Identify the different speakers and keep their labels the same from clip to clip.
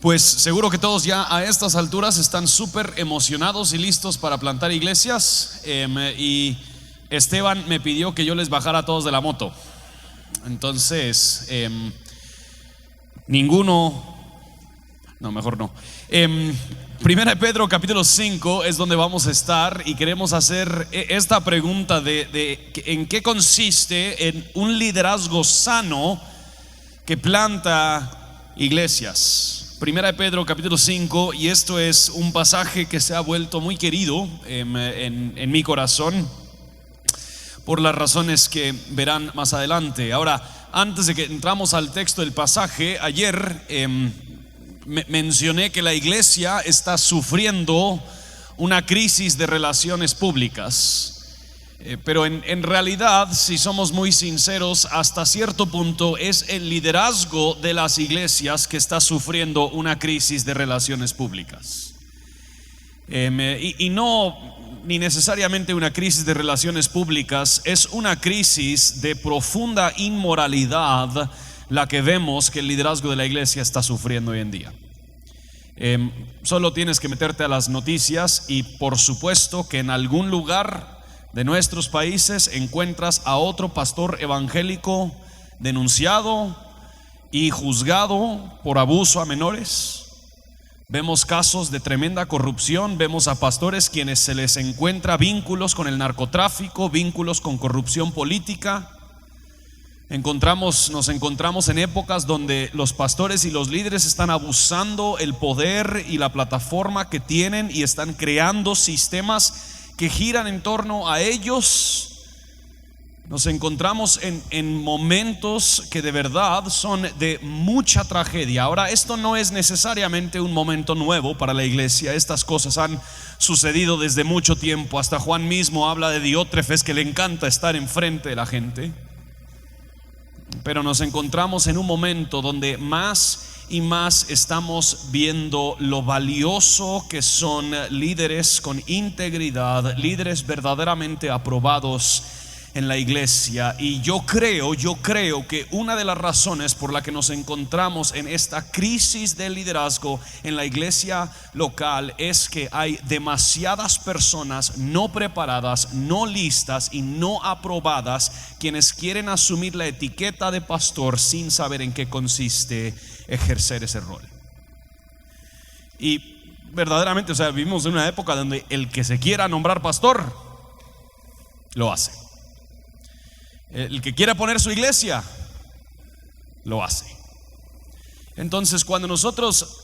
Speaker 1: Pues seguro que todos ya a estas alturas están súper emocionados y listos para plantar iglesias. Y Esteban me pidió que yo les bajara a todos de la moto. Entonces, mejor no. Primera de Pedro capítulo 5 es donde vamos a estar, y queremos hacer esta pregunta de en qué consiste en un liderazgo sano que planta iglesias. Primera de Pedro capítulo 5, y esto es un pasaje que se ha vuelto muy querido en mi corazón por las razones que verán más adelante. Ahora, antes de que entramos al texto del pasaje, ayer mencioné que la iglesia está sufriendo una crisis de relaciones públicas. Pero en realidad, si somos muy sinceros, hasta cierto punto es el liderazgo de las iglesias que está sufriendo una crisis de relaciones públicas. Y no ni necesariamente una crisis de relaciones públicas, es una crisis de profunda inmoralidad la que vemos que el liderazgo de la iglesia está sufriendo hoy en día. Solo tienes que meterte a las noticias y por supuesto que en algún lugar de nuestros países encuentras a otro pastor evangélico denunciado y juzgado por abuso a menores. Vemos casos de tremenda corrupción, vemos a pastores quienes se les encuentra vínculos con el narcotráfico, vínculos con corrupción política. Nos encontramos en épocas donde los pastores y los líderes están abusando el poder y la plataforma que tienen y están creando sistemas que giran en torno a ellos. Nos encontramos en momentos que de verdad son de mucha tragedia. Ahora, esto no es necesariamente un momento nuevo para la iglesia. Estas cosas han sucedido desde mucho tiempo. Hasta Juan mismo habla de Diótrefes, que le encanta estar enfrente de la gente. Pero nos encontramos en un momento donde más y más estamos viendo lo valioso que son líderes con integridad, líderes verdaderamente aprobados en la iglesia. Y yo creo que una de las razones por la que nos encontramos en esta crisis de liderazgo en la iglesia local es que hay demasiadas personas no preparadas, no listas y no aprobadas, quienes quieren asumir la etiqueta de pastor sin saber en qué consiste ejercer ese rol. Y verdaderamente, vivimos en una época donde el que se quiera nombrar pastor lo hace. El que quiera poner su iglesia lo hace. Entonces, cuando nosotros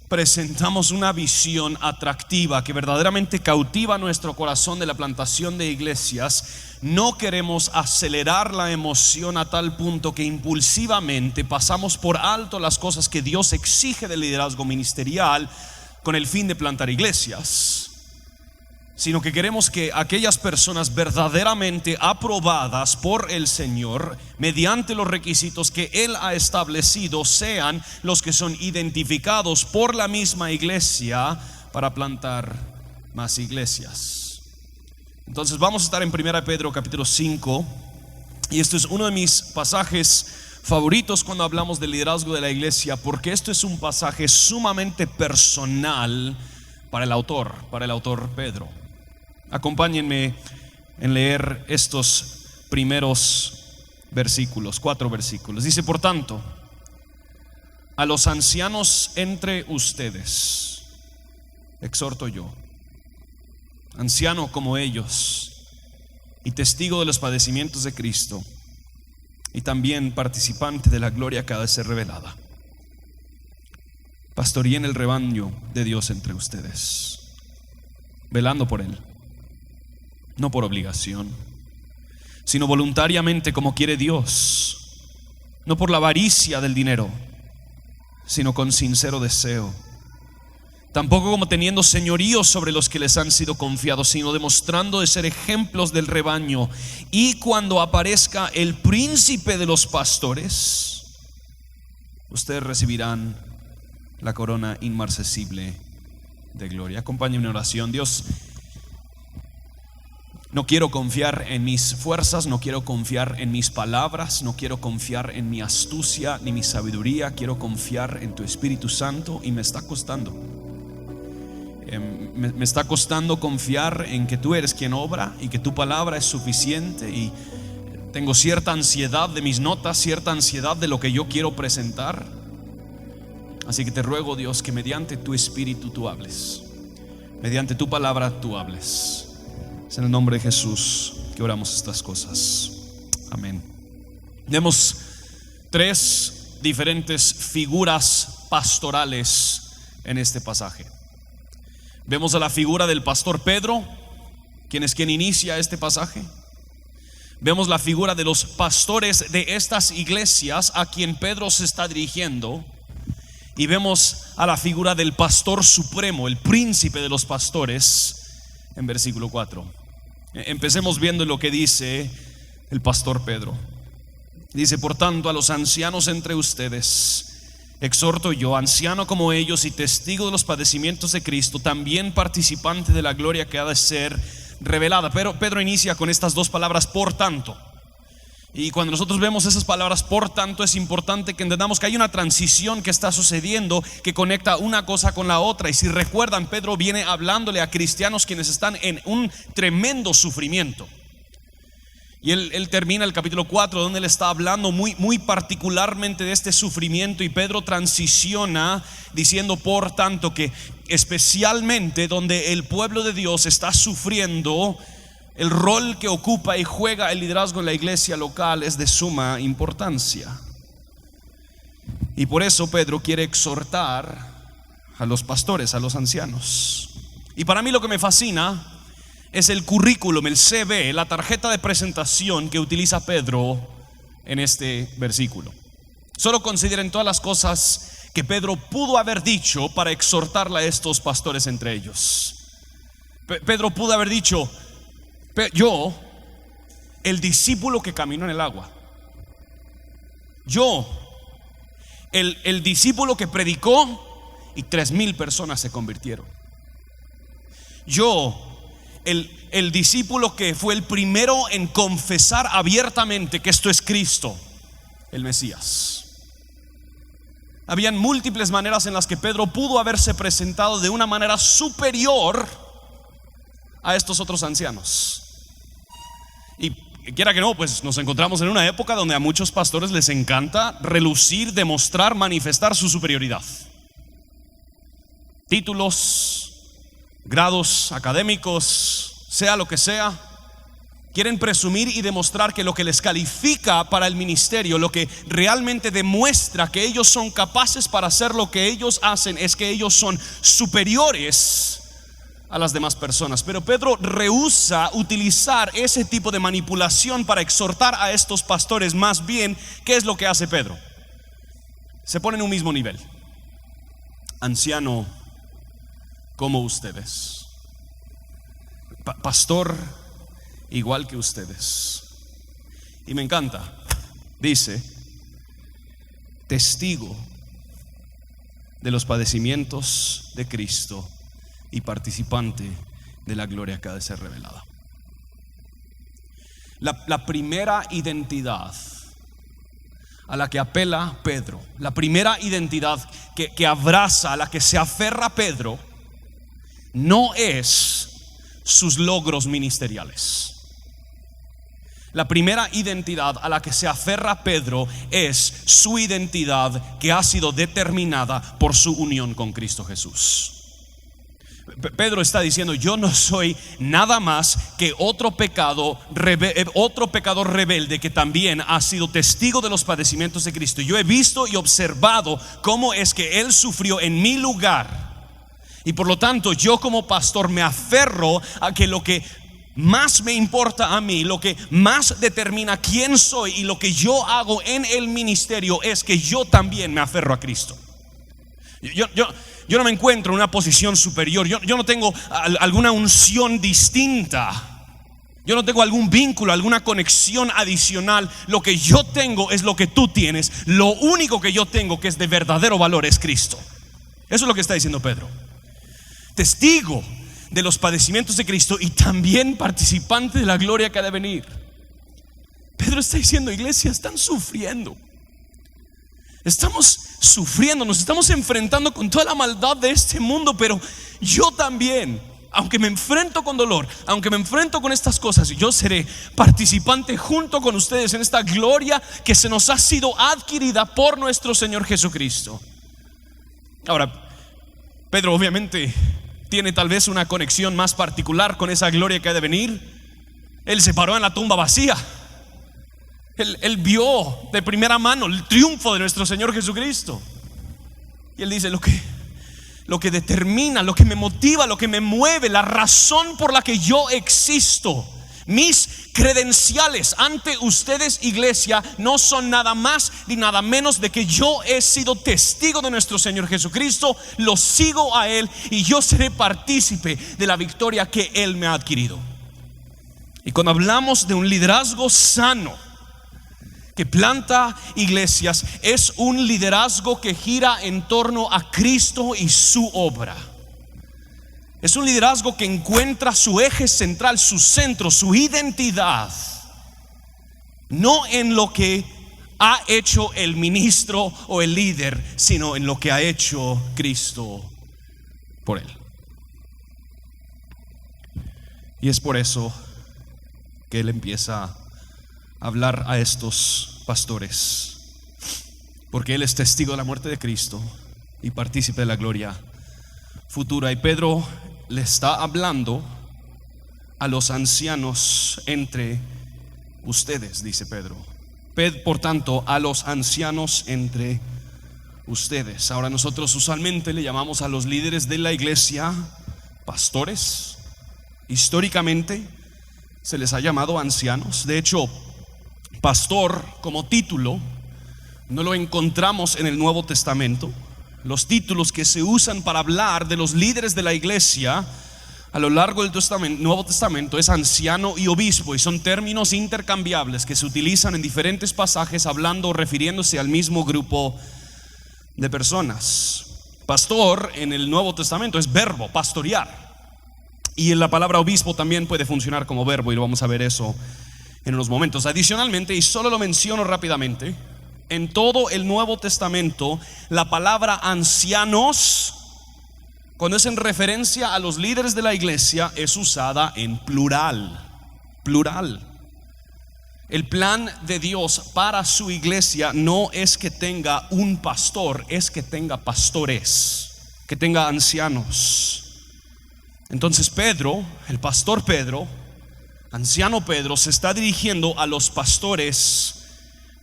Speaker 1: presentamos una visión atractiva que verdaderamente cautiva nuestro corazón de la plantación de iglesias, no queremos acelerar la emoción a tal punto que impulsivamente pasamos por alto las cosas que Dios exige del liderazgo ministerial con el fin de plantar iglesias, sino que queremos que aquellas personas verdaderamente aprobadas por el Señor mediante los requisitos que Él ha establecido sean los que son identificados por la misma iglesia para plantar más iglesias. Entonces vamos a estar en 1 Pedro capítulo 5, y esto es uno de mis pasajes favoritos cuando hablamos del liderazgo de la iglesia, porque esto es un pasaje sumamente personal para el autor Pedro. Acompáñenme en leer estos primeros versículos, 4 versículos. Dice: por tanto, a los ancianos entre ustedes exhorto yo, anciano como ellos y testigo de los padecimientos de Cristo, y también participante de la gloria que ha de ser revelada. Pastoreé el rebaño de Dios entre ustedes, velando por él, no por obligación, sino voluntariamente, como quiere Dios, no por la avaricia del dinero, sino con sincero deseo, tampoco como teniendo señorío sobre los que les han sido confiados, sino demostrando de ser ejemplos del rebaño. Y cuando aparezca el príncipe de los pastores, ustedes recibirán la corona inmarcesible de gloria. Acompáñenme en oración. Dios, No quiero confiar en mis fuerzas, no quiero confiar en mis palabras, no quiero confiar en mi astucia ni mi sabiduría. Quiero confiar en tu Espíritu Santo y me está costando. Me está costando confiar en que tú eres quien obra y que tu palabra es suficiente. Y tengo cierta ansiedad de mis notas, cierta ansiedad de lo que yo quiero presentar. Así que te ruego, Dios, que mediante tu Espíritu tú hables, mediante tu palabra tú hables. Es en el nombre de Jesús que oramos estas cosas. Amén. Vemos tres diferentes figuras pastorales en este pasaje. Vemos a la figura del pastor Pedro, quien es quien inicia este pasaje. Vemos la figura de los pastores de estas iglesias a quien Pedro se está dirigiendo. Y vemos a la figura del pastor supremo, el príncipe de los pastores, en versículo 4. Empecemos viendo lo que dice el pastor Pedro. Dice: por tanto, a los ancianos entre ustedes exhorto yo, anciano como ellos y testigo de los padecimientos de Cristo, también participante de la gloria que ha de ser revelada. Pero Pedro inicia con estas dos palabras, por tanto. Y cuando nosotros vemos esas palabras, por tanto, es importante que entendamos que hay una transición que está sucediendo que conecta una cosa con la otra. Y si recuerdan, Pedro viene hablándole a cristianos quienes están en un tremendo sufrimiento. Y él termina el capítulo 4 donde él está hablando muy particularmente de este sufrimiento. Y Pedro transiciona diciendo, por tanto, que especialmente donde el pueblo de Dios está sufriendo, el rol que ocupa y juega el liderazgo en la iglesia local es de suma importancia. Y por eso Pedro quiere exhortar a los pastores, a los ancianos. Y para mí lo que me fascina es el currículum, el CV, la tarjeta de presentación que utiliza Pedro en este versículo. Solo consideren todas las cosas que Pedro pudo haber dicho para exhortarle a estos pastores entre ellos. Pedro pudo haber dicho: yo, el discípulo que caminó en el agua. Yo, el discípulo que predicó y 3,000 personas se convirtieron. Yo, el discípulo que fue el primero en confesar abiertamente que esto es Cristo, el Mesías. Habían múltiples maneras en las que Pedro pudo haberse presentado de una manera superior a estos otros ancianos. Y quiera que no, pues nos encontramos en una época donde a muchos pastores les encanta relucir, demostrar, manifestar su superioridad. Títulos, grados académicos, sea lo que sea, quieren presumir y demostrar que lo que les califica para el ministerio, lo que realmente demuestra que ellos son capaces para hacer lo que ellos hacen, es que ellos son superiores a las demás personas. Pero Pedro rehúsa utilizar ese tipo de manipulación para exhortar a estos pastores. Más bien, ¿qué es lo que hace Pedro? Se pone en un mismo nivel. Anciano como ustedes, pastor igual que ustedes. Y me encanta, dice: testigo de los padecimientos de Cristo y participante de la gloria que ha de ser revelada. La primera identidad a la que apela Pedro, la primera identidad que abraza, a la que se aferra Pedro, no es sus logros ministeriales. La primera identidad a la que se aferra Pedro es su identidad que ha sido determinada por su unión con Cristo Jesús. Pedro está diciendo: yo no soy nada más que otro pecador rebelde que también ha sido testigo de los padecimientos de Cristo. Yo he visto y observado cómo es que Él sufrió en mi lugar, y por lo tanto yo como pastor me aferro a que lo que más me importa a mí, lo que más determina quién soy y lo que yo hago en el ministerio, es que yo también me aferro a Cristo. Yo no me encuentro en una posición superior. Yo no tengo alguna unción distinta. Yo no tengo algún vínculo, alguna conexión adicional. Lo que yo tengo es lo que tú tienes. Lo único que yo tengo que es de verdadero valor es Cristo. Eso es lo que está diciendo Pedro. Testigo de los padecimientos de Cristo y también participante de la gloria que ha de venir. Pedro está diciendo: iglesia, están sufriendo. Estamos sufriendo, nos estamos enfrentando con toda la maldad de este mundo, pero yo también, aunque me enfrento con dolor, aunque me enfrento con estas cosas, yo seré participante junto con ustedes en esta gloria que se nos ha sido adquirida por nuestro Señor Jesucristo. Ahora, Pedro obviamente tiene tal vez una conexión más particular con esa gloria que ha de venir. Él se paró en la tumba vacía. Él vio de primera mano el triunfo de nuestro Señor Jesucristo. Y él dice: lo que determina, lo que me motiva, lo que me mueve, la razón por la que yo existo, mis credenciales ante ustedes, iglesia, no son nada más ni nada menos de que yo he sido testigo de nuestro Señor Jesucristo, lo sigo a Él y yo seré partícipe de la victoria que Él me ha adquirido. Y cuando hablamos de un liderazgo sano que planta iglesias, es un liderazgo que gira en torno a Cristo y su obra. Es un liderazgo que encuentra su eje central, su centro, su identidad, no en lo que ha hecho el ministro o el líder, sino en lo que ha hecho Cristo por él. Y es por eso que él empieza a hablar a estos pastores, porque él es testigo de la muerte de Cristo y partícipe de la gloria futura. Y Pedro le está hablando a los ancianos entre ustedes, dice Pedro. Por tanto, a los ancianos entre ustedes. Ahora, nosotros usualmente le llamamos a los líderes de la iglesia pastores. Históricamente se les ha llamado ancianos. De hecho, pastor como título no lo encontramos en el Nuevo Testamento. Los títulos que se usan para hablar de los líderes de la iglesia a lo largo del Nuevo Testamento es anciano y obispo, y son términos intercambiables que se utilizan en diferentes pasajes hablando o refiriéndose al mismo grupo de personas. Pastor en el Nuevo Testamento es verbo, pastorear, y la palabra obispo también puede funcionar como verbo, y lo vamos a ver eso en unos momentos. Adicionalmente, y solo lo menciono rápidamente, en todo el Nuevo Testamento la palabra ancianos, cuando es en referencia a los líderes de la iglesia, es usada en plural. El plan de Dios para su iglesia no es que tenga un pastor, es que tenga pastores, que tenga ancianos. Entonces Pedro, el pastor Pedro, anciano Pedro, se está dirigiendo a los pastores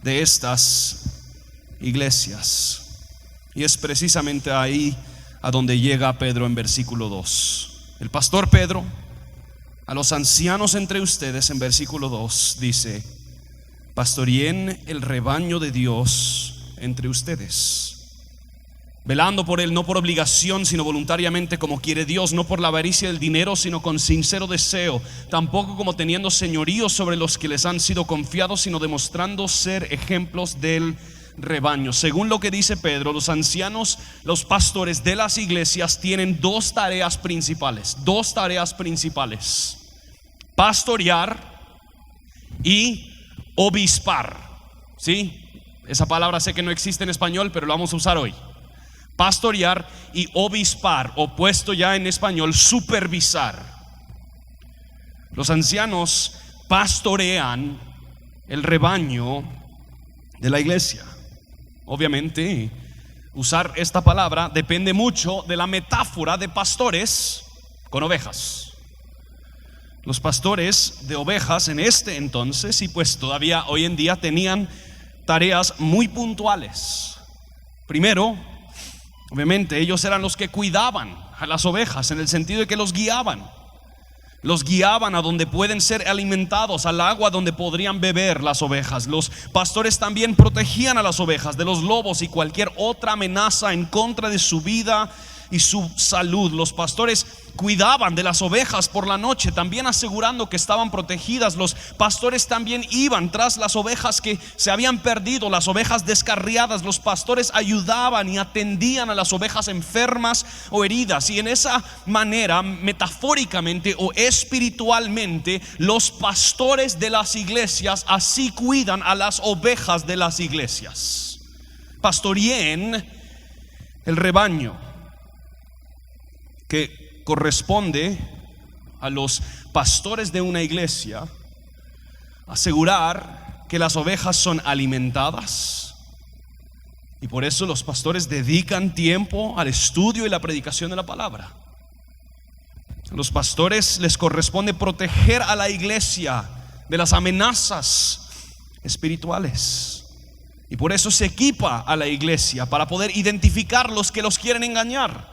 Speaker 1: de estas iglesias. Y es precisamente ahí a donde llega Pedro en versículo 2. El pastor Pedro a los ancianos entre ustedes, en versículo 2, dice: pastoreén el rebaño de Dios entre ustedes, velando por él, no por obligación, sino voluntariamente, como quiere Dios, no por la avaricia del dinero, sino con sincero deseo, tampoco como teniendo señorío sobre los que les han sido confiados, sino demostrando ser ejemplos del rebaño. Según lo que dice Pedro, los ancianos, los pastores de las iglesias tienen dos tareas principales: pastorear y obispar. ¿Sí? Esa palabra sé que no existe en español, pero lo vamos a usar hoy. Pastorear y obispar, o puesto ya en español, supervisar. Los ancianos pastorean el rebaño de la iglesia. Obviamente, usar esta palabra depende mucho de la metáfora de pastores con ovejas. Los pastores de ovejas en este entonces, y pues todavía hoy en día, tenían tareas muy puntuales. Primero, obviamente, ellos eran los que cuidaban a las ovejas, en el sentido de que los guiaban a donde pueden ser alimentados, al agua donde podrían beber las ovejas. Los pastores también protegían a las ovejas de los lobos y cualquier otra amenaza en contra de su vida y su salud. Los pastores cuidaban de las ovejas por la noche, también asegurando que estaban protegidas. Los pastores también iban tras las ovejas que se habían perdido, las ovejas descarriadas. Los pastores ayudaban y atendían a las ovejas enfermas o heridas. Y en esa manera, metafóricamente o espiritualmente, los pastores de las iglesias así cuidan a las ovejas de las iglesias. Pastoríen el rebaño, que corresponde a los pastores de una iglesia asegurar que las ovejas son alimentadas, y por eso los pastores dedican tiempo al estudio y la predicación de la palabra. A los pastores les corresponde proteger a la iglesia de las amenazas espirituales, y por eso se equipa a la iglesia para poder identificar los que los quieren engañar.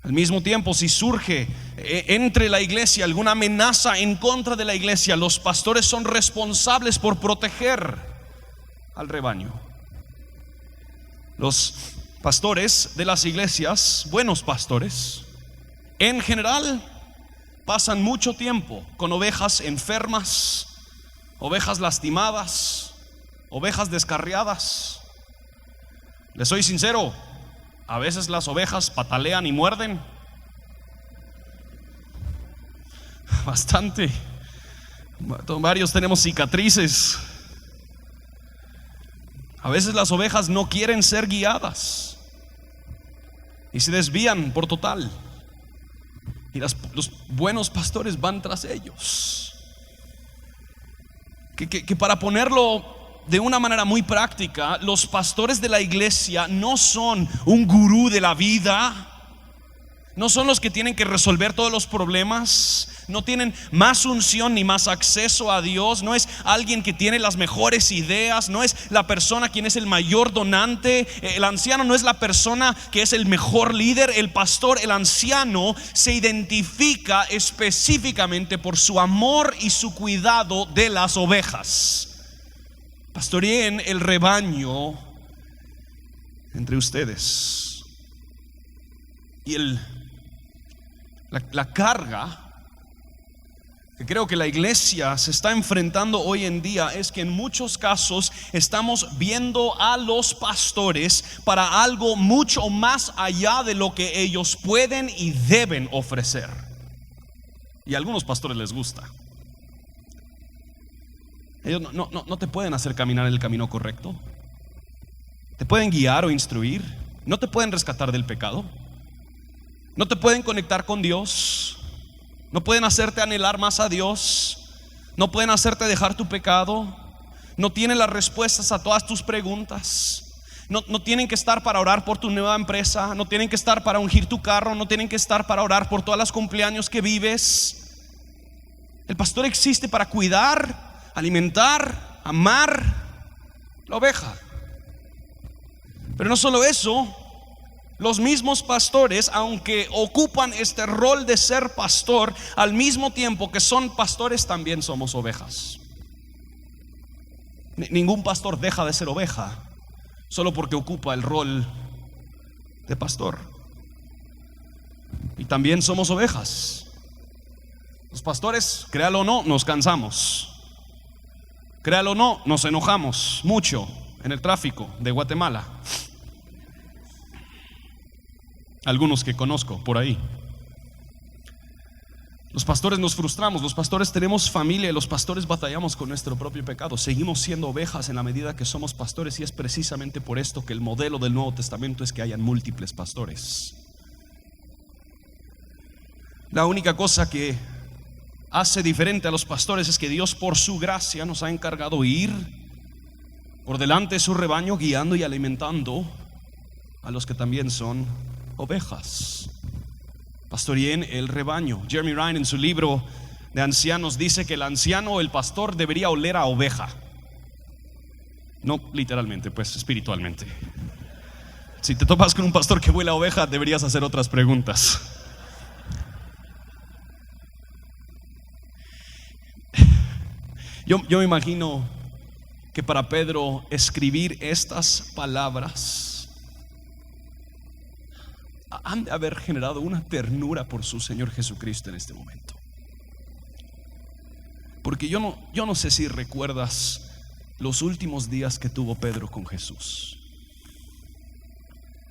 Speaker 1: Al mismo tiempo, si surge entre la iglesia alguna amenaza en contra de la iglesia, los pastores son responsables por proteger al rebaño. Los pastores de las iglesias, buenos pastores, en general pasan mucho tiempo con ovejas enfermas, ovejas lastimadas, ovejas descarriadas. Les soy sincero, a veces las ovejas patalean y muerden bastante. Varios tenemos cicatrices. A veces las ovejas no quieren ser guiadas y se desvían por total, y los buenos pastores van tras ellos. Que para ponerlo de una manera muy práctica, los pastores de la iglesia no son un gurú de la vida, no son los que tienen que resolver todos los problemas, no tienen más unción ni más acceso a Dios, no es alguien que tiene las mejores ideas, no es la persona quien es el mayor donante. El anciano no es la persona que es el mejor líder. El pastor, el anciano, se identifica específicamente por su amor y su cuidado de las ovejas. Pastoréen el rebaño entre ustedes. Y la carga que creo que la iglesia se está enfrentando hoy en día es que en muchos casos estamos viendo a los pastores para algo mucho más allá de lo que ellos pueden y deben ofrecer. Y a algunos pastores les gusta. Ellos no te pueden hacer caminar en el camino correcto. Te pueden guiar o instruir. No te pueden rescatar del pecado. No te pueden conectar con Dios. No pueden hacerte anhelar más a Dios. No pueden hacerte dejar tu pecado. No tienen las respuestas a todas tus preguntas. No tienen que estar para orar por tu nueva empresa. No tienen que estar para ungir tu carro. No tienen que estar para orar por todas las cumpleaños que vives. El pastor existe para cuidar, alimentar, amar la oveja. Pero no solo eso, los mismos pastores, aunque ocupan este rol de ser pastor, al mismo tiempo que son pastores, también somos ovejas. Ningún pastor deja de ser oveja solo porque ocupa el rol de pastor. Y también somos ovejas. Los pastores, créalo o no, nos cansamos. Créalo o no, nos enojamos mucho en el tráfico de Guatemala. Algunos que conozco por ahí. Los pastores nos frustramos, los pastores tenemos familia y los pastores batallamos con nuestro propio pecado. Seguimos siendo ovejas en la medida que somos pastores, y es precisamente por esto que el modelo del Nuevo Testamento es que hayan múltiples pastores. La única cosa que hace diferente a los pastores es que Dios, por su gracia, nos ha encargado ir por delante de su rebaño, guiando y alimentando a los que también son ovejas. Pastoréen el rebaño. Jeremy Ryan, en su libro de ancianos, dice que el anciano o el pastor debería oler a oveja. No literalmente, pues espiritualmente. Si te topas con un pastor que huele a oveja, deberías hacer otras preguntas. Yo me imagino que para Pedro escribir estas palabras han de haber generado una ternura por su Señor Jesucristo en este momento. Porque yo no sé si recuerdas los últimos días que tuvo Pedro con Jesús.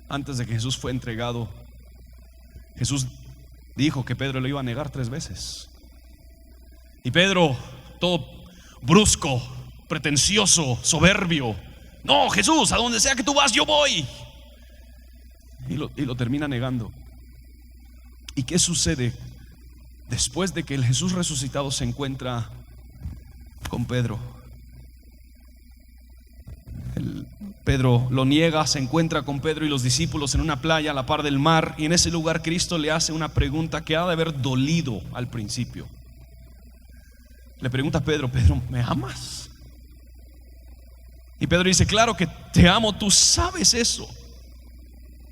Speaker 1: Antes de que Jesús fue entregado, Jesús dijo que Pedro lo iba a negar 3 veces. Y Pedro, todo brusco, pretencioso, soberbio: no, Jesús, a donde sea que tú vas, yo voy. Y lo termina negando. ¿Y qué sucede después de que el Jesús resucitado se encuentra con Pedro? Pedro lo niega, se encuentra con Pedro y los discípulos en una playa a la par del mar, y en ese lugar Cristo le hace una pregunta que ha de haber dolido al principio. Le pregunta a Pedro: Pedro, ¿me amas? Y Pedro dice: claro que te amo, tú sabes eso.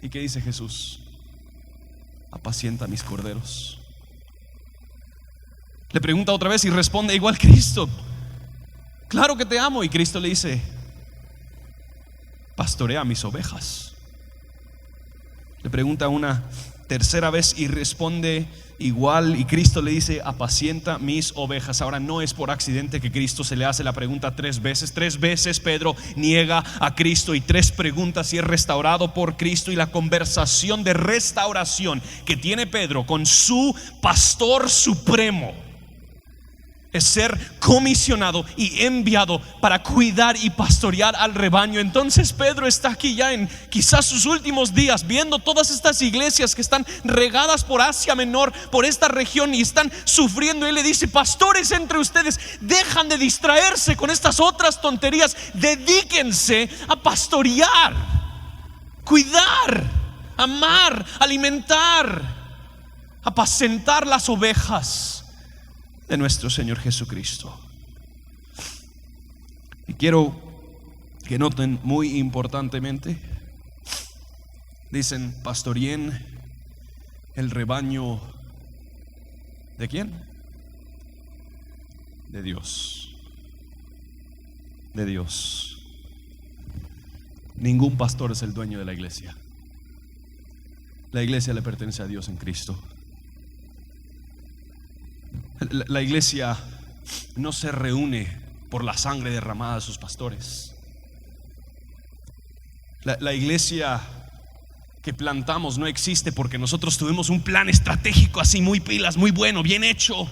Speaker 1: ¿Y qué dice Jesús? Apacienta mis corderos. Le pregunta otra vez y responde igual Cristo: claro que te amo. Y Cristo le dice: pastorea mis ovejas. Le pregunta una tercera vez y responde igual, y Cristo le dice: apacienta mis ovejas. Ahora, no es por accidente que Cristo se le hace la pregunta 3 veces. 3 veces Pedro niega a Cristo, y 3 preguntas y es restaurado por Cristo. Y la conversación de restauración que tiene Pedro con su pastor supremo es ser comisionado y enviado para cuidar y pastorear al rebaño. Entonces Pedro está aquí ya en quizás sus últimos días, viendo todas estas iglesias que están regadas por Asia Menor, por esta región, y están sufriendo. Él le dice: pastores entre ustedes, dejan de distraerse con estas otras tonterías, dedíquense a pastorear, cuidar, amar, alimentar, apacentar las ovejas de nuestro Señor Jesucristo. Y quiero que noten muy importantemente, dicen: pastoreén el rebaño ¿de quién? De Dios. De Dios. Ningún pastor es el dueño de la iglesia. La iglesia le pertenece a Dios en Cristo. La iglesia no se reúne por la sangre derramada de sus pastores. La iglesia que plantamos no existe porque nosotros tuvimos un plan estratégico así muy pilas, muy bueno, bien hecho.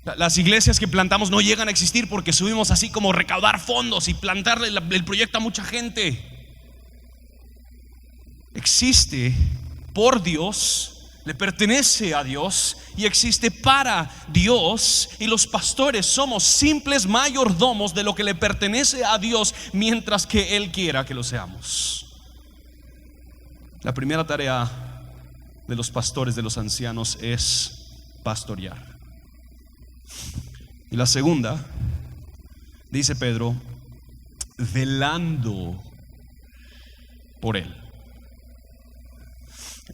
Speaker 1: Las iglesias que plantamos no llegan a existir porque subimos así como recaudar fondos y plantarle el proyecto a mucha gente. Existe por Dios, le pertenece a Dios y existe para Dios, y los pastores somos simples mayordomos de lo que le pertenece a Dios mientras que Él quiera que lo seamos. La primera tarea de los pastores, de los ancianos, es pastorear. Y la segunda, dice Pedro, velando por Él.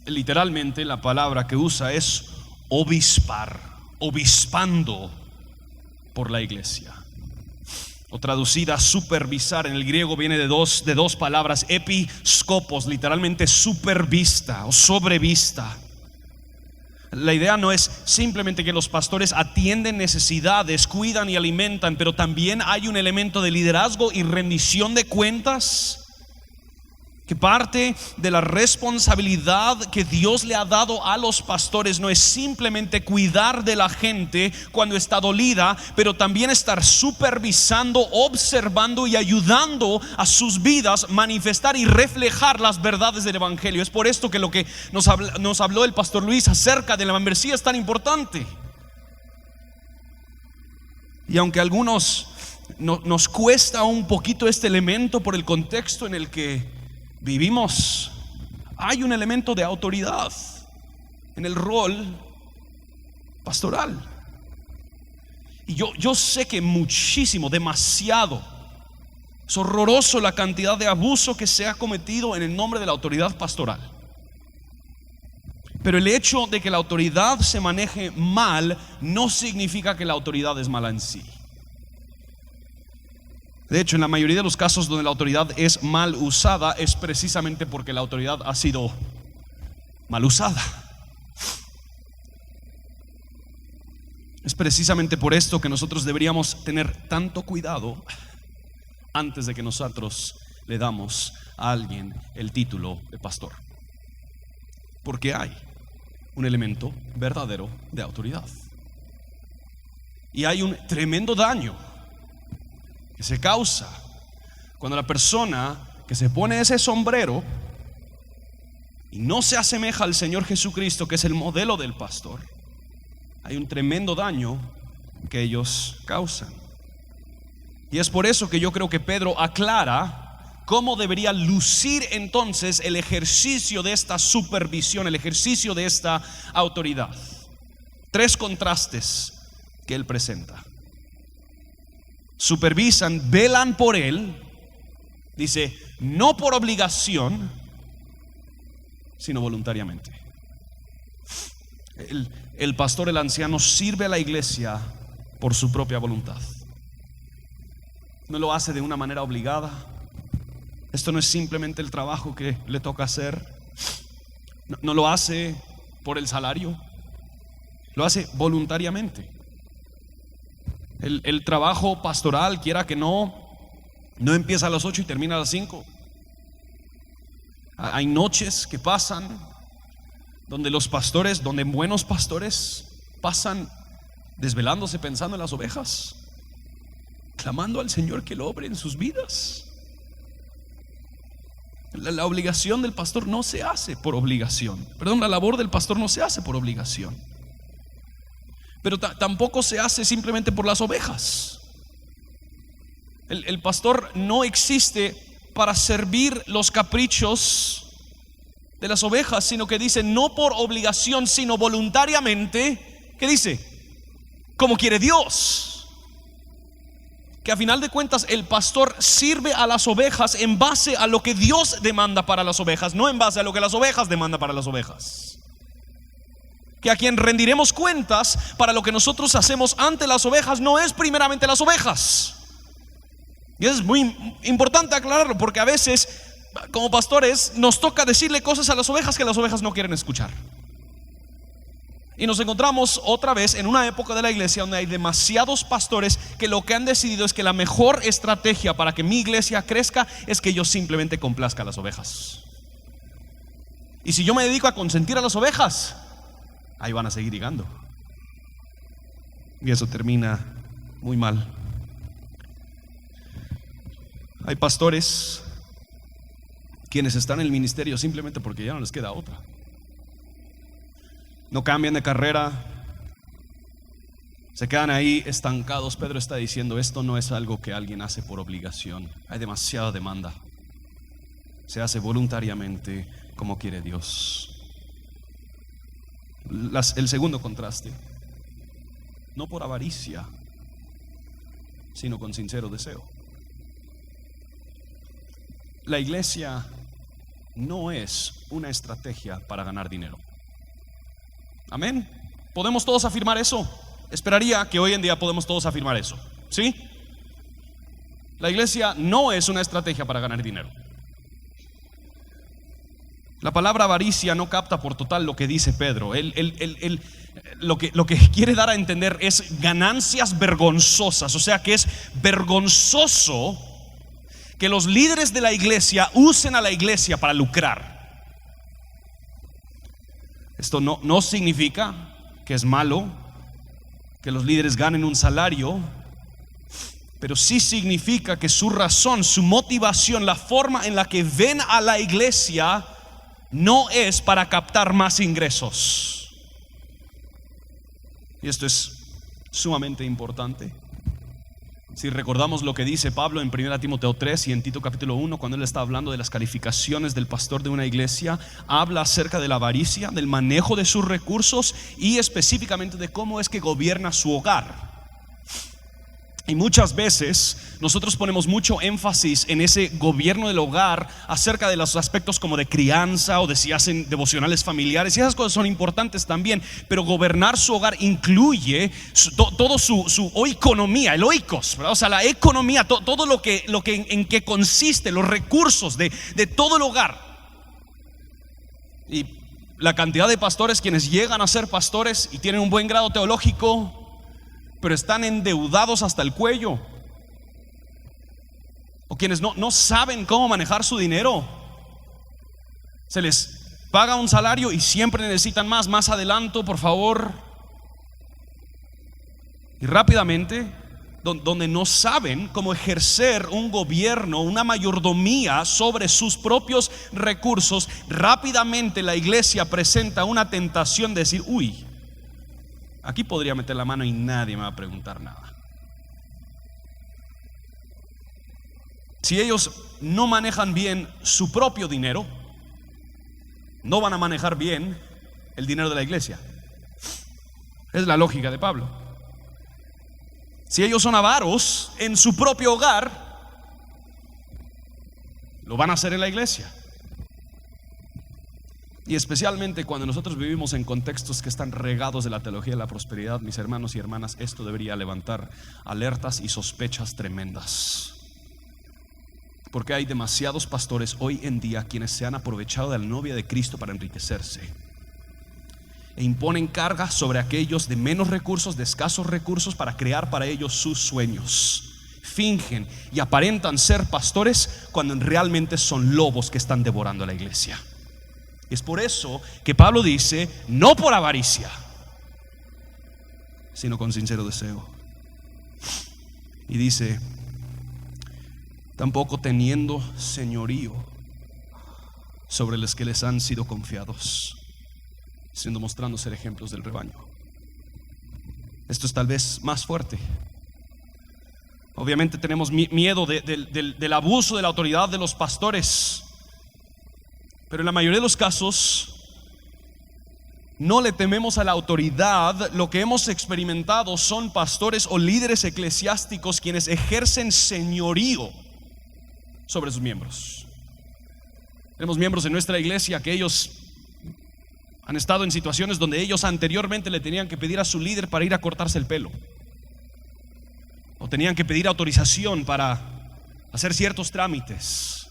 Speaker 1: Literalmente la palabra que usa es obispar, obispando por la iglesia, o traducida supervisar. En el griego viene de dos palabras: episkopos, literalmente supervista o sobrevista. La idea no es simplemente que los pastores atienden necesidades, cuidan y alimentan, pero también hay un elemento de liderazgo y rendición de cuentas, que parte de la responsabilidad que Dios le ha dado a los pastores no es simplemente cuidar de la gente cuando está dolida, pero también estar supervisando, observando y ayudando a sus vidas manifestar y reflejar las verdades del evangelio. Es por esto que lo que nos habló el pastor Luis acerca de la membresía es tan importante. Y aunque a algunos nos cuesta un poquito este elemento por el contexto en el que vivimos, hay un elemento de autoridad en el rol pastoral. Y yo sé que muchísimo, demasiado, es horroroso la cantidad de abuso que se ha cometido en el nombre de la autoridad pastoral. Pero el hecho de que la autoridad se maneje mal no significa que la autoridad es mala en sí. De hecho, en la mayoría de los casos donde la autoridad es mal usada es precisamente porque la autoridad ha sido mal usada. Es precisamente por esto que nosotros deberíamos tener tanto cuidado antes de que nosotros le damos a alguien el título de pastor, porque hay un elemento verdadero de autoridad y hay un tremendo daño que se causa cuando la persona que se pone ese sombrero y no se asemeja al Señor Jesucristo, que es el modelo del pastor. Hay un tremendo daño que ellos causan. Y es por eso que yo creo que Pedro aclara cómo debería lucir entonces el ejercicio de esta supervisión, el ejercicio de esta autoridad. 3 contrastes que él presenta. Supervisan, velan por él, dice, no por obligación, sino voluntariamente. El pastor, el anciano, sirve a la iglesia por su propia voluntad. No lo hace de una manera obligada. Esto no es simplemente el trabajo que le toca hacer. No lo hace por el salario. Lo hace voluntariamente. El trabajo pastoral, quiera que no empieza a las 8 y termina a las 5. Hay noches que pasan donde los pastores, donde buenos pastores pasan desvelándose pensando en las ovejas, clamando al Señor que lo obre en sus vidas. La obligación del pastor no se hace por obligación. La labor del pastor no se hace por obligación. Pero tampoco se hace simplemente por las ovejas. El pastor no existe para servir los caprichos de las ovejas, sino que dice no por obligación, sino voluntariamente. ¿Qué dice? Como quiere Dios. Que a final de cuentas el pastor sirve a las ovejas en base a lo que Dios demanda para las ovejas, no en base a lo que las ovejas demandan para las ovejas. Que a quien rendiremos cuentas para lo que nosotros hacemos ante las ovejas no es primeramente las ovejas. Y es muy importante aclararlo, porque a veces como pastores nos toca decirle cosas a las ovejas que las ovejas no quieren escuchar. Y nos encontramos otra vez en una época de la iglesia donde hay demasiados pastores que lo que han decidido es que la mejor estrategia para que mi iglesia crezca es que yo simplemente complazca a las ovejas. Y si yo me dedico a consentir a las ovejas, ahí van a seguir llegando. Y eso termina muy mal. Hay pastores quienes están en el ministerio simplemente porque ya no les queda otra. No cambian de carrera, se quedan ahí estancados. Pedro está diciendo, esto no es algo que alguien hace por obligación. Hay demasiada demanda. Se hace voluntariamente como quiere Dios. El segundo contraste, no por avaricia, sino con sincero deseo. La iglesia no es una estrategia para ganar dinero. Amén. ¿Podemos todos afirmar eso? Esperaría que hoy en día podemos todos afirmar eso. ¿Sí? La iglesia no es una estrategia para ganar dinero. La palabra avaricia no capta por total lo que dice Pedro. Lo que quiere dar a entender es ganancias vergonzosas. O sea que es vergonzoso que los líderes de la iglesia usen a la iglesia para lucrar. Esto no significa que es malo que los líderes ganen un salario, pero sí significa que su razón, su motivación, la forma en la que ven a la iglesia no es para captar más ingresos. Y esto es sumamente importante. Si recordamos lo que dice Pablo en 1 Timoteo 3 y en Tito capítulo 1, cuando él está hablando de las calificaciones del pastor de una iglesia, habla acerca de la avaricia, del manejo de sus recursos y específicamente de cómo es que gobierna su hogar. Y muchas veces nosotros ponemos mucho énfasis en ese gobierno del hogar acerca de los aspectos como de crianza o de si hacen devocionales familiares, y esas cosas son importantes también, pero gobernar su hogar incluye todo su oikonomía, el oikos, ¿verdad? O sea, la economía, todo lo que en que consiste los recursos de todo el hogar. Y la cantidad de pastores quienes llegan a ser pastores y tienen un buen grado teológico, pero están endeudados hasta el cuello, o quienes no saben cómo manejar su dinero. Se les paga un salario y siempre necesitan más adelanto, por favor. Y rápidamente, donde no saben cómo ejercer un gobierno, una mayordomía sobre sus propios recursos, rápidamente la iglesia presenta una tentación de decir: uy, aquí podría meter la mano y nadie me va a preguntar nada. Si ellos no manejan bien su propio dinero, no van a manejar bien el dinero de la iglesia. Es la lógica de Pablo. Si ellos son avaros en su propio hogar, lo van a hacer en la iglesia. Y especialmente cuando nosotros vivimos en contextos que están regados de la teología de la prosperidad, mis hermanos y hermanas, esto debería levantar alertas y sospechas tremendas. Porque hay demasiados pastores hoy en día quienes se han aprovechado de la novia de Cristo para enriquecerse, e imponen cargas sobre aquellos de menos recursos, de escasos recursos, para crear para ellos sus sueños. Fingen y aparentan ser pastores cuando realmente son lobos que están devorando a la iglesia. Y es por eso que Pablo dice: no por avaricia, sino con sincero deseo. Y dice: tampoco teniendo señorío sobre los que les han sido confiados, siendo mostrando ser ejemplos del rebaño. Esto es tal vez más fuerte. Obviamente tenemos miedo del abuso de la autoridad de los pastores, pero en la mayoría de los casos no le tememos a la autoridad. Lo que hemos experimentado son pastores o líderes eclesiásticos quienes ejercen señorío sobre sus miembros. Tenemos miembros en nuestra iglesia que ellos han estado en situaciones donde ellos anteriormente le tenían que pedir a su líder para ir a cortarse el pelo, o tenían que pedir autorización para hacer ciertos trámites.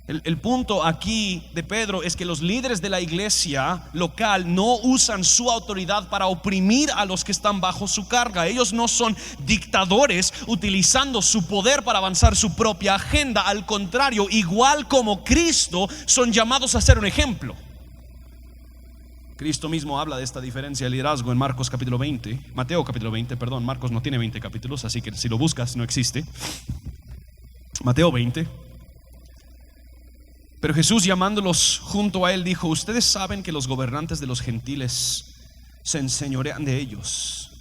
Speaker 1: El punto aquí de Pedro es que los líderes de la iglesia local no usan su autoridad para oprimir a los que están bajo su carga. Ellos no son dictadores utilizando su poder para avanzar su propia agenda. Al contrario, igual como Cristo, son llamados a ser un ejemplo. Cristo mismo habla de esta diferencia de liderazgo en Mateo capítulo 20, perdón, Marcos no tiene 20 capítulos, así que si lo buscas no existe. Mateo 20. Pero Jesús, llamándolos junto a él, dijo: ustedes saben que los gobernantes de los gentiles se enseñorean de ellos,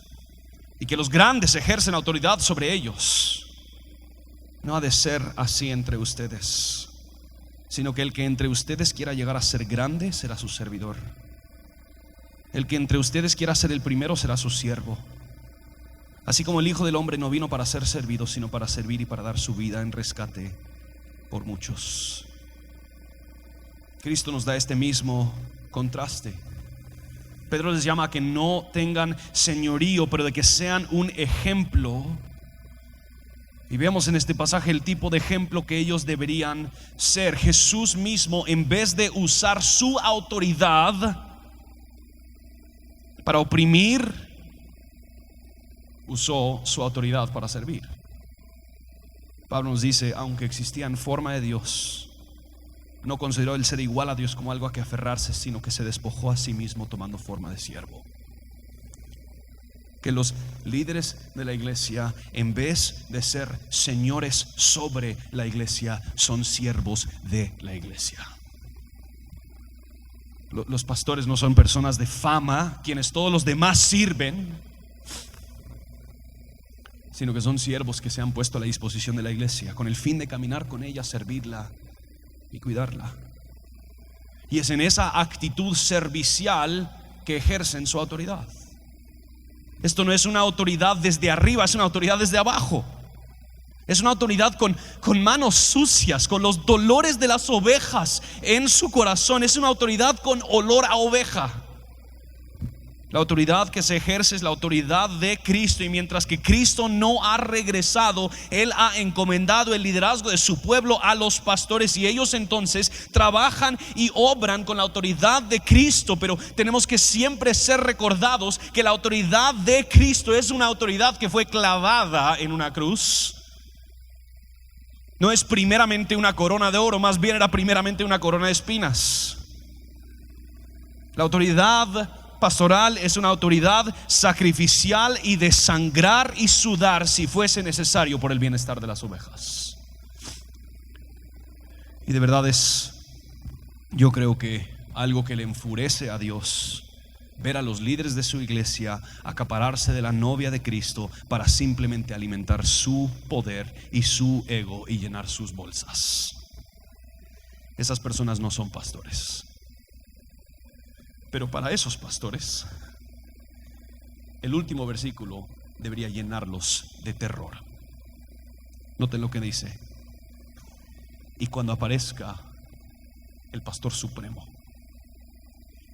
Speaker 1: y que los grandes ejercen autoridad sobre ellos. No ha de ser así entre ustedes, sino que el que entre ustedes quiera llegar a ser grande será su servidor. El que entre ustedes quiera ser el primero será su siervo. Así como el Hijo del Hombre no vino para ser servido, sino para servir y para dar su vida en rescate por muchos. Cristo nos da este mismo contraste. Pedro les llama a que no tengan señorío, pero de que sean un ejemplo. Y vemos en este pasaje el tipo de ejemplo que ellos deberían ser. Jesús mismo, en vez de usar su autoridad para oprimir, usó su autoridad para servir. Pablo nos dice: aunque existía en forma de Dios, no consideró el ser igual a Dios como algo a que aferrarse, sino que se despojó a sí mismo tomando forma de siervo. Que los líderes de la iglesia, en vez de ser señores sobre la iglesia, son siervos de la iglesia. Los pastores no son personas de fama quienes todos los demás sirven, sino que son siervos que se han puesto a la disposición de la iglesia con el fin de caminar con ella, servirla y cuidarla. Y es en esa actitud servicial que ejercen su autoridad. Esto no es una autoridad desde arriba, es una autoridad desde abajo. Es una autoridad con manos sucias, con los dolores de las ovejas en su corazón. Es una autoridad con olor a oveja. La autoridad que se ejerce es la autoridad de Cristo, y mientras que Cristo no ha regresado, Él ha encomendado el liderazgo de su pueblo a los pastores, y ellos entonces trabajan y obran con la autoridad de Cristo. Pero tenemos que siempre ser recordados que la autoridad de Cristo es una autoridad que fue clavada en una cruz. No es primeramente una corona de oro, más bien era primeramente una corona de espinas. La autoridad pastoral es una autoridad sacrificial y de sangrar y sudar si fuese necesario por el bienestar de las ovejas. Y de verdad yo creo que algo que le enfurece a Dios ver a los líderes de su iglesia acapararse de la novia de Cristo para simplemente alimentar su poder y su ego y llenar sus bolsas. Esas personas no son pastores. Pero para esos pastores, el último versículo debería llenarlos de terror. Noten lo que dice: y cuando aparezca el pastor supremo,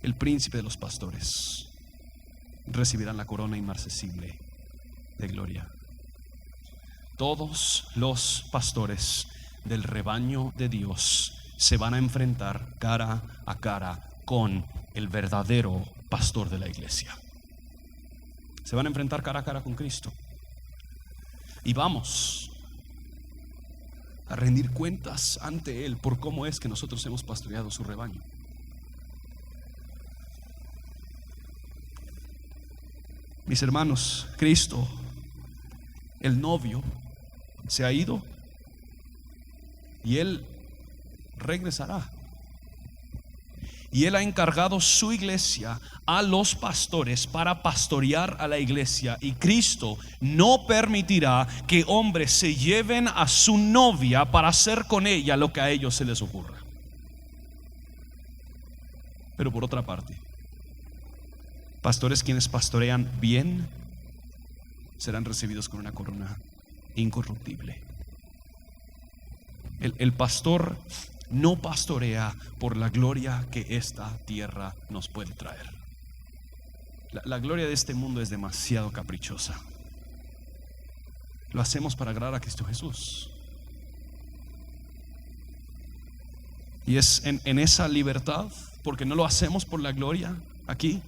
Speaker 1: el príncipe de los pastores, recibirán la corona inmarcesible de gloria. Todos los pastores del rebaño de Dios se van a enfrentar cara a cara con el verdadero pastor de la iglesia. Se van a enfrentar cara a cara con Cristo, y vamos a rendir cuentas ante Él por cómo es que nosotros hemos pastoreado su rebaño. Mis hermanos, Cristo, el novio, se ha ido y Él regresará. Y Él ha encargado su iglesia a los pastores para pastorear a la iglesia. Y Cristo no permitirá que hombres se lleven a su novia para hacer con ella lo que a ellos se les ocurra. Pero por otra parte, pastores quienes pastorean bien serán recibidos con una corona incorruptible. El pastor no pastorea por la gloria que esta tierra nos puede traer. La gloria de este mundo es demasiado caprichosa. Lo hacemos para agradar a Cristo Jesús. Y es en esa libertad, porque no lo hacemos por la gloria aquí,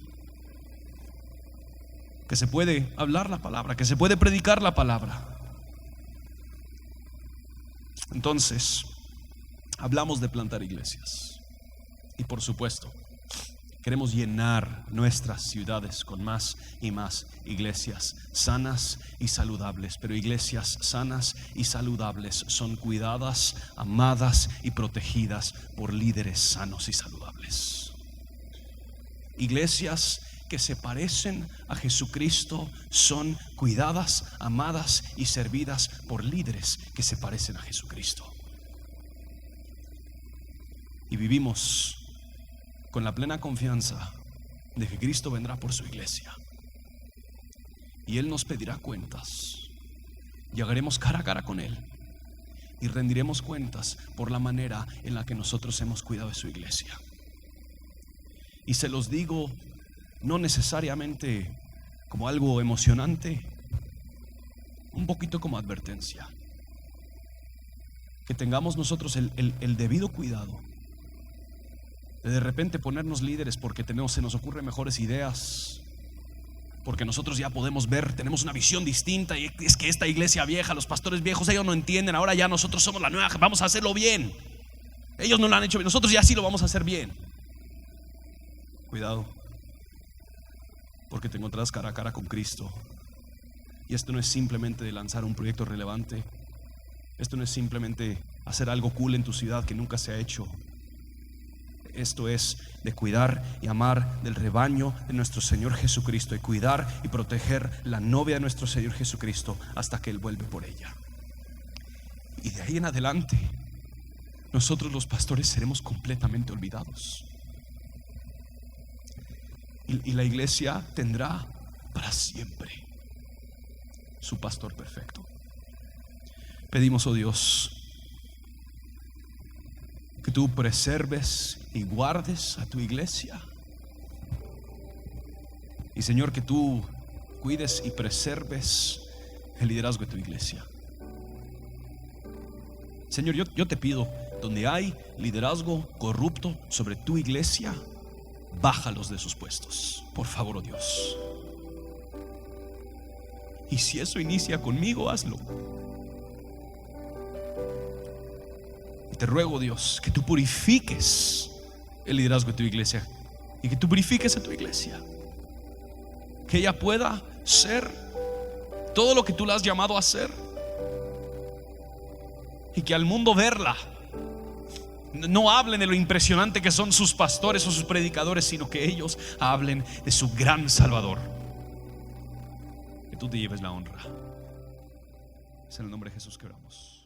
Speaker 1: que se puede hablar la palabra, que se puede predicar la palabra. Entonces hablamos de plantar iglesias, y por supuesto queremos llenar nuestras ciudades con más y más iglesias sanas y saludables. Pero iglesias sanas y saludables son cuidadas, amadas y protegidas por líderes sanos y saludables. Iglesias que se parecen a Jesucristo son cuidadas, amadas y servidas por líderes que se parecen a Jesucristo. Y vivimos con la plena confianza de que Cristo vendrá por su iglesia, y Él nos pedirá cuentas. Llegaremos cara a cara con Él y rendiremos cuentas por la manera en la que nosotros hemos cuidado de su iglesia. Y se los digo no necesariamente como algo emocionante, un poquito como advertencia. Que tengamos nosotros el debido cuidado de repente ponernos líderes porque se nos ocurren mejores ideas, porque nosotros ya podemos ver, tenemos una visión distinta, y es que esta iglesia vieja, los pastores viejos, ellos no entienden, ahora ya nosotros somos la nueva, vamos a hacerlo bien. Ellos no lo han hecho bien, nosotros ya sí lo vamos a hacer bien. Cuidado, porque te encontrarás cara a cara con Cristo. Y esto no es simplemente de lanzar un proyecto relevante, esto no es simplemente hacer algo cool en tu ciudad que nunca se ha hecho. Esto es de cuidar y amar del rebaño de nuestro Señor Jesucristo, y cuidar y proteger la novia de nuestro Señor Jesucristo hasta que Él vuelve por ella. Y de ahí en adelante, nosotros los pastores seremos completamente olvidados. Y la iglesia tendrá para siempre su pastor perfecto. Pedimos, oh Dios, que tú preserves y guardes a tu iglesia, Y Señor, que tú cuides y preserves el liderazgo de tu iglesia. Señor, yo te pido, donde hay liderazgo corrupto sobre tu iglesia, bájalos de sus puestos, por favor, oh Dios. Y si eso inicia conmigo, hazlo. Y te ruego, Dios, que tú purifiques el liderazgo de tu iglesia y que tú purifiques a tu iglesia, que ella pueda ser todo lo que tú la has llamado a ser, y que al mundo verla no hablen de lo impresionante que son sus pastores o sus predicadores, sino que ellos hablen de su gran Salvador. Que tú te lleves la honra. Es en el nombre de Jesús que oramos.